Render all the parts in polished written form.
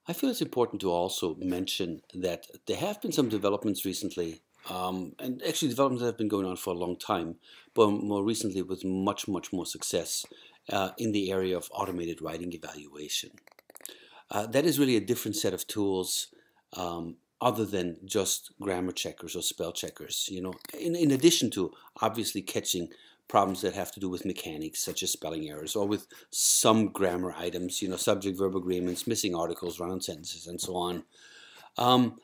I feel it's important to also mention that there have been some developments recently, and actually developments that have been going on for a long time, but more recently with much more success in the area of automated writing evaluation. That is really a different set of tools other than just grammar checkers or spell checkers. In addition to obviously catching problems that have to do with mechanics, such as spelling errors, or with some grammar items, subject-verb agreements, missing articles, run-on sentences, and so on.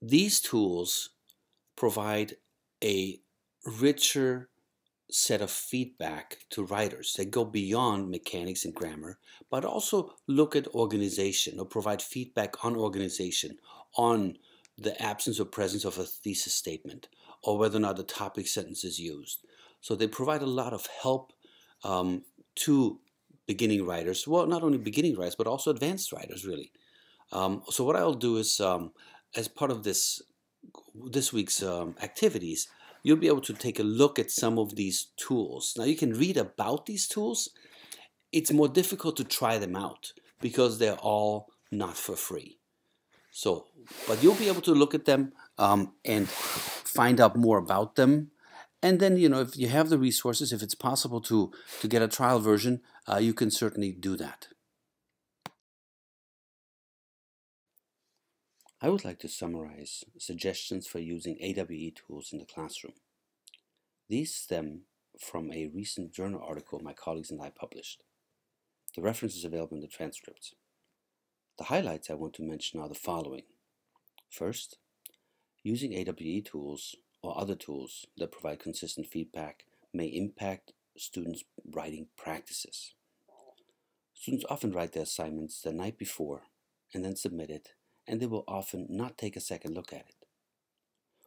These tools provide a richer set of feedback to writers. They go beyond mechanics and grammar, but also look at organization or provide feedback on organization, on the absence or presence of a thesis statement, or whether or not a topic sentence is used. So they provide a lot of help to beginning writers. Well, not only beginning writers, but also advanced writers, really. So what I'll do is, as part of this week's activities, you'll be able to take a look at some of these tools. Now, you can read about these tools. It's more difficult to try them out because they're all not for free. So, but you'll be able to look at them and find out more about them. And then, if you have the resources, if it's possible to get a trial version, you can certainly do that. I would like to summarize suggestions for using AWE tools in the classroom. These stem from a recent journal article my colleagues and I published. The reference is available in the transcripts. The highlights I want to mention are the following. First, using AWE tools or other tools that provide consistent feedback may impact students' writing practices. Students often write their assignments the night before and then submit it, and they will often not take a second look at it.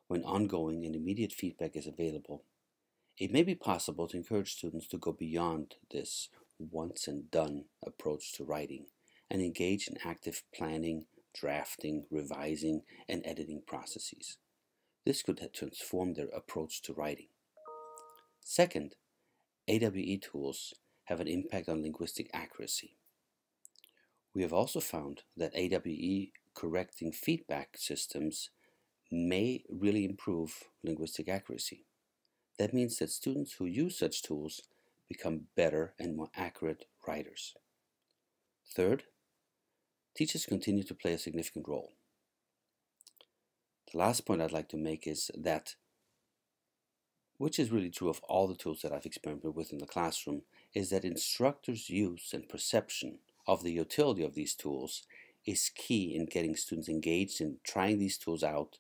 When ongoing and immediate feedback is available, it may be possible to encourage students to go beyond this once and done approach to writing and engage in active planning, drafting, revising, and editing processes. This could transform their approach to writing. Second, AWE tools have an impact on linguistic accuracy. We have also found that AWE correcting feedback systems may really improve linguistic accuracy. That means that students who use such tools become better and more accurate writers. Third, teachers continue to play a significant role. The last point I'd like to make is that, which is really true of all the tools that I've experimented with in the classroom, is that instructors' use and perception of the utility of these tools is key in getting students engaged in trying these tools out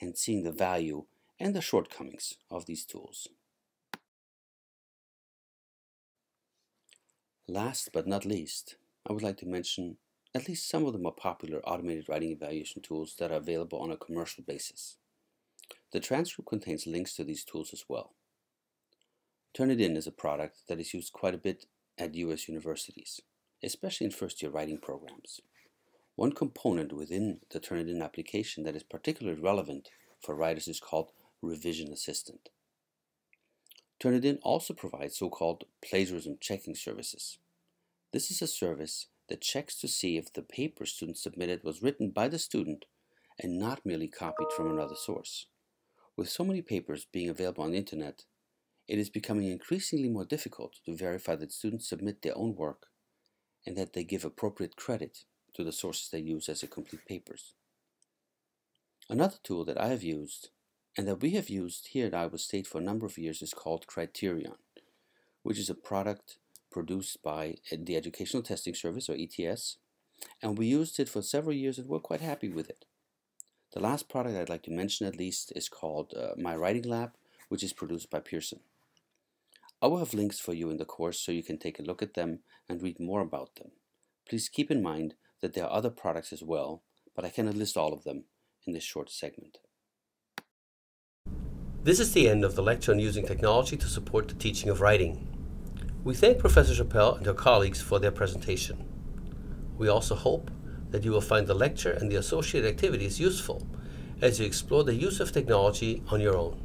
and seeing the value and the shortcomings of these tools. Last but not least, I would like to mention at least some of the more popular automated writing evaluation tools that are available on a commercial basis. The transcript contains links to these tools as well. Turnitin is a product that is used quite a bit at US universities, especially in first-year writing programs. One component within the Turnitin application that is particularly relevant for writers is called Revision Assistant. Turnitin also provides so-called plagiarism checking services. This is a service that checks to see if the paper student submitted was written by the student and not merely copied from another source. With so many papers being available on the internet, it is becoming increasingly more difficult to verify that students submit their own work and that they give appropriate credit to the sources they use as their complete papers. Another tool that I have used and that we have used here at Iowa State for a number of years is called Criterion, which is a product produced by the Educational Testing Service, or ETS, and we used it for several years and we're quite happy with it. The last product I'd like to mention at least is called My Writing Lab, which is produced by Pearson. I will have links for you in the course so you can take a look at them and read more about them. Please keep in mind that there are other products as well, but I cannot list all of them in this short segment. This is the end of the lecture on using technology to support the teaching of writing. We thank Professor Chappell and her colleagues for their presentation. We also hope that you will find the lecture and the associated activities useful as you explore the use of technology on your own.